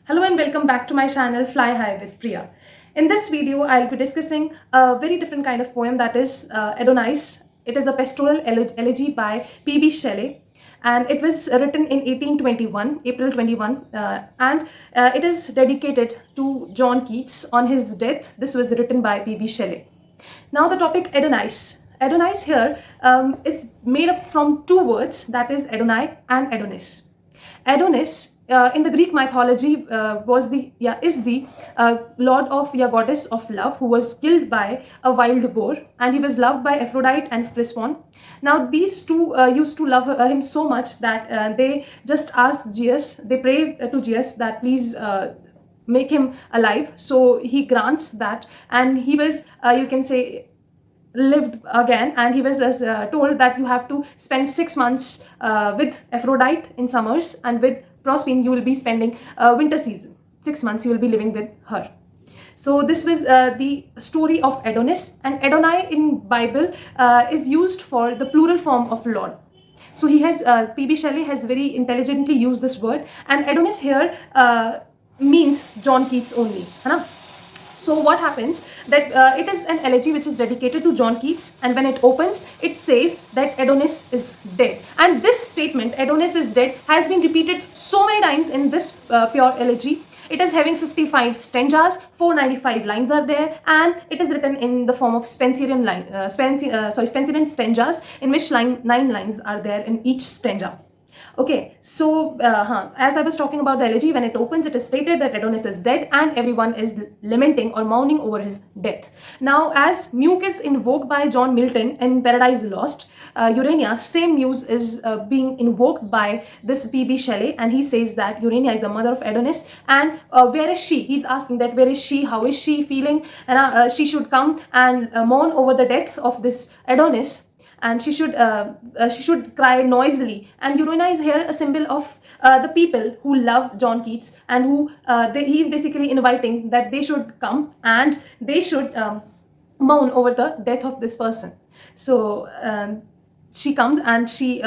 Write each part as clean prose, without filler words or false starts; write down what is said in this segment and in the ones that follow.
Hello and welcome back to my channel Fly High with Priya. In this video, I'll be discussing a very different kind of poem, that is Adonais. It is a pastoral elegy by P.B.Shelley, and it was written in 1821, April 21, and it is dedicated to John Keats on his death. This was written by P.B.Shelley. Now the topic Adonais. Adonais here is made up from two words, that is Adonai and Adonis. Adonis in the Greek mythology is the lord of goddess of love, who was killed by a wild boar, and he was loved by Aphrodite and Phryspon. Now these two used to love him so much that they just asked Zeus, they prayed to Zeus that please make him alive. So he grants that, and he was you can say lived again, and he was told that you have to spend 6 months with Aphrodite in summers, and with Proserpine you will be spending winter season. 6 months you will be living with her. So this was the story of Adonis, and Adonai in Bible is used for the plural form of Lord. So he has P.B.Shelley has very intelligently used this word, and Adonis here means John Keats only, है. So what happens that it is an elegy which is dedicated to John Keats, and when it opens, it says that Adonis is dead. And this statement, Adonis is dead, has been repeated so many times in this pure elegy. It is having 55 stanzas, 495 lines are there, and it is written in the form of Spenserian stanzas, in which 9 lines are there in each stanza. Okay, so as I was talking about the elegy, when it opens, it is stated that Adonis is dead and everyone is lamenting or mourning over his death. Now, as Muse is invoked by John Milton in Paradise Lost, Urania, same Muse is being invoked by this P.B.Shelley, and he says that Urania is the mother of Adonis, and where is she? He's asking that where is she? How is she feeling? And she should come and mourn over the death of this Adonis, and she should cry noisily. And Urania is here a symbol of the people who love John Keats, and who he is basically inviting that they should come and they should mourn over the death of this person. So she comes, and he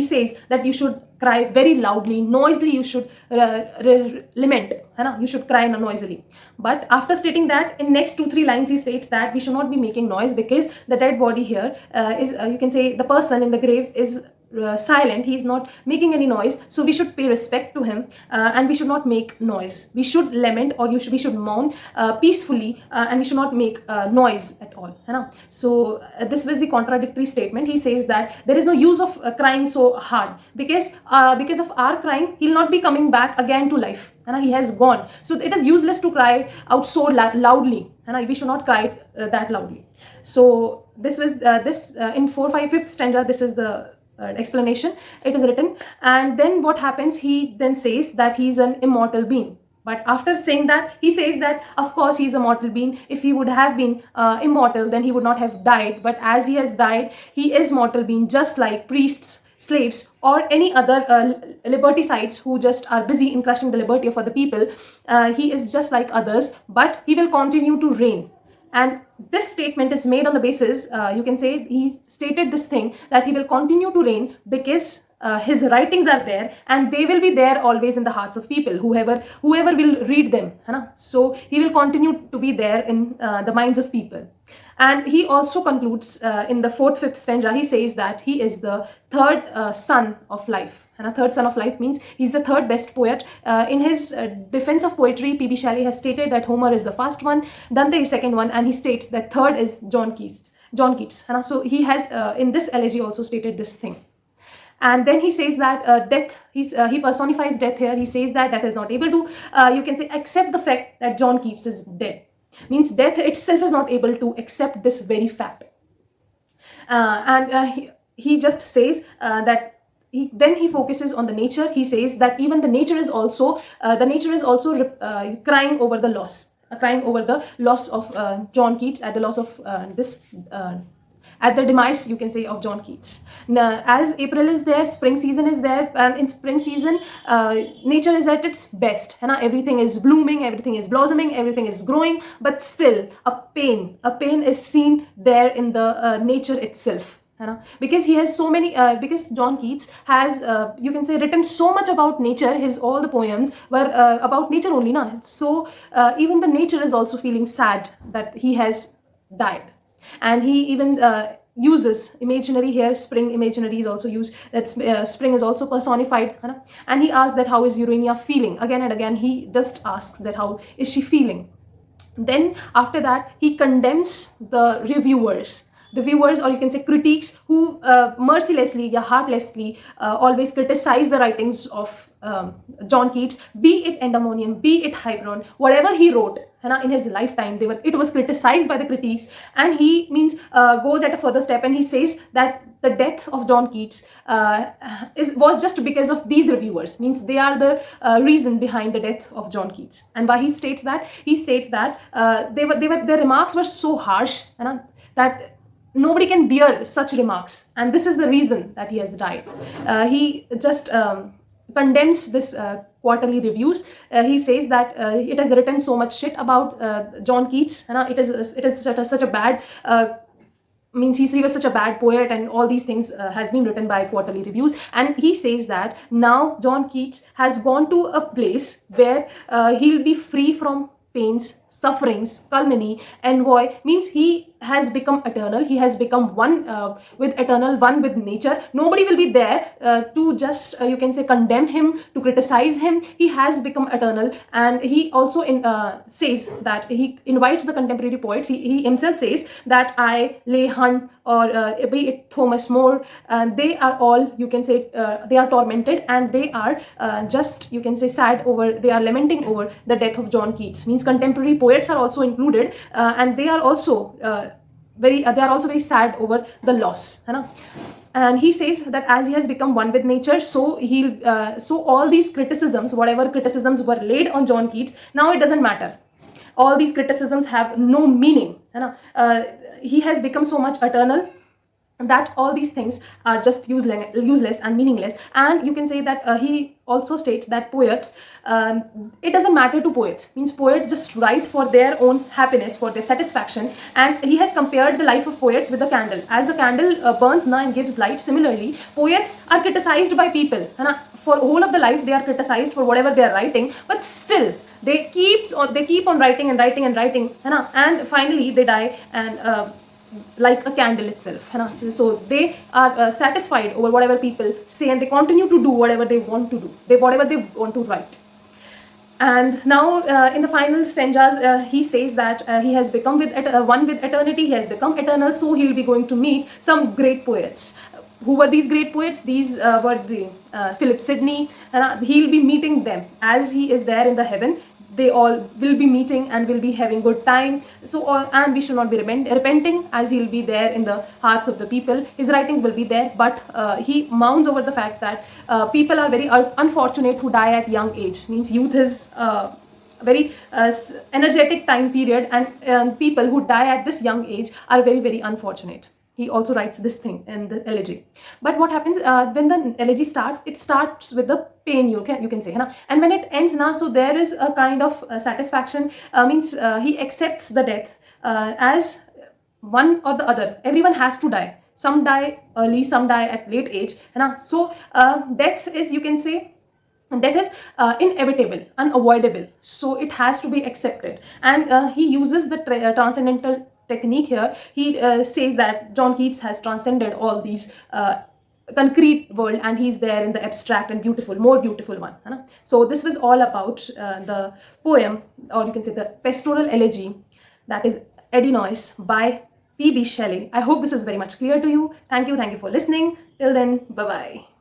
says that you should cry very loudly, noisily, you should lament, you should cry noisily. But after stating that, in next 2-3 lines he states that we should not be making noise, because the dead body here is you can say the person in the grave is silent, he is not making any noise, so we should pay respect to him, and we should not make noise. We should lament, or we should mourn peacefully, and we should not make noise at all, so this was the contradictory statement. He says that there is no use of crying so hard, because of our crying he'll not be coming back again to life, he has gone. So it is useless to cry out so loudly, we should not cry that loudly. So this was in 4-5 stanza, this is the explanation. It is written, and then what happens, he then says that he is an immortal being. But after saying that, he says that of course he is a mortal being. If he would have been immortal, then he would not have died, but as he has died, he is mortal being, just like priests, slaves, or any other liberticides who just are busy in crushing the liberty of other people. He is just like others, but he will continue to reign. And this statement is made on the basis, you can say he stated this thing, that he will continue to reign because his writings are there, and they will be there always in the hearts of people, whoever will read them. So he will continue to be there in the minds of people. And he also concludes in the 4th-5th stanza, he says that he is the third son of life. And a third son of life means he's the third best poet. In his defense of poetry, P.B.Shelley has stated that Homer is the first one, Dante is second one, and he states that third is John Keats. So he has in this elegy also stated this thing. And then he says that death, he personifies death here. He says that death is not able to, you can say, accept the fact that John Keats is dead. Means death itself is not able to accept this very fact. He just says that then he focuses on the nature. He says that even the nature is also crying over the loss of John Keats, at the loss of at the demise, you can say, of John Keats. Now, as April is there, spring season is there, and in spring season, nature is at its best. Everything is blooming, everything is blossoming, everything is growing, but still a pain is seen there in the nature itself. because he has so many because John Keats has you can say written so much about nature. His all the poems were about nature only, na. So even the nature is also feeling sad that he has died. And he even uses imaginary here. Spring imaginary is also used, that spring is also personified, है ना? And he asks that how is Urania feeling. Again and again he just asks that how is she feeling. Then after that he condemns the reviewers, or you can say critiques, who mercilessly, yeah, heartlessly always criticize the writings of John Keats, be it Endemonium, be it Hybron, whatever he wrote, है ना, in his lifetime, it was criticized by the critics. And he means goes at a further step and he says that the death of John Keats was just because of these reviewers, means they are the reason behind the death of John Keats. And why he states that? He states that their remarks were so harsh, that nobody can bear such remarks, and this is the reason that he has died. He just condemns this quarterly reviews. He says that it has written so much shit about John Keats. It is such a bad means he was such a bad poet, and all these things has been written by quarterly reviews. And he says that now John Keats has gone to a place where he'll be free from pains, sufferings, calumny, envy, means he has become eternal. He has become one with eternal, one with nature. Nobody will be there to just you can say condemn him, to criticize him. He has become eternal. And he also says that he invites the contemporary poets. He himself says that I, Leigh Hunt, or be it Thomas More, they are all, you can say, they are tormented, and they are just, you can say, sad over, they are lamenting over the death of John Keats. Means contemporary poets are also included, and they are also they are also very sad over the loss, है ना? And he says that as he has become one with nature, so so all these criticisms, whatever criticisms were laid on John Keats, now it doesn't matter. All these criticisms have no meaning, है ना? He has become so much eternal that all these things are just useless and meaningless. And you can say that he also states that poets, it doesn't matter to poets, means poets just write for their own happiness, for their satisfaction. And he has compared the life of poets with a candle. As the candle burns now and gives light, similarly poets are criticized by people, for whole of the life they are criticized for whatever they are writing, but still they keep on writing and writing and writing, and finally they die, and like a candle itself, so they are satisfied over whatever people say, and they continue to do whatever they want to do, whatever they want to write. And now in the final stanzas he says that he has become one with eternity. He has become eternal, so he'll be going to meet some great poets. Who were these great poets? These were the Philip Sidney, and he'll be meeting them as he is there in the heaven. They all will be meeting and will be having good time. So and we should not be repenting, as he'll be there in the hearts of the people. His writings will be there, but he mounds over the fact that people are very unfortunate who die at young age. Means youth is very energetic time period, and people who die at this young age are very, very unfortunate. He also writes this thing in the elegy. But what happens when the elegy starts? It starts with the pain, you can say, and when it ends now, so there is a kind of satisfaction. Means he accepts the death as one or the other. Everyone has to die. Some die early, some die at late age, so death is, you can say, death is inevitable, unavoidable, so it has to be accepted. And he uses the transcendental technique here. He says that John Keats has transcended all these concrete world, and he's there in the abstract and beautiful, more beautiful one. So this was all about the poem, or you can say the Pastoral Elegy, that is Adonais by P.B.Shelley. I hope this is very much clear to you. Thank you for listening. Till then, bye bye.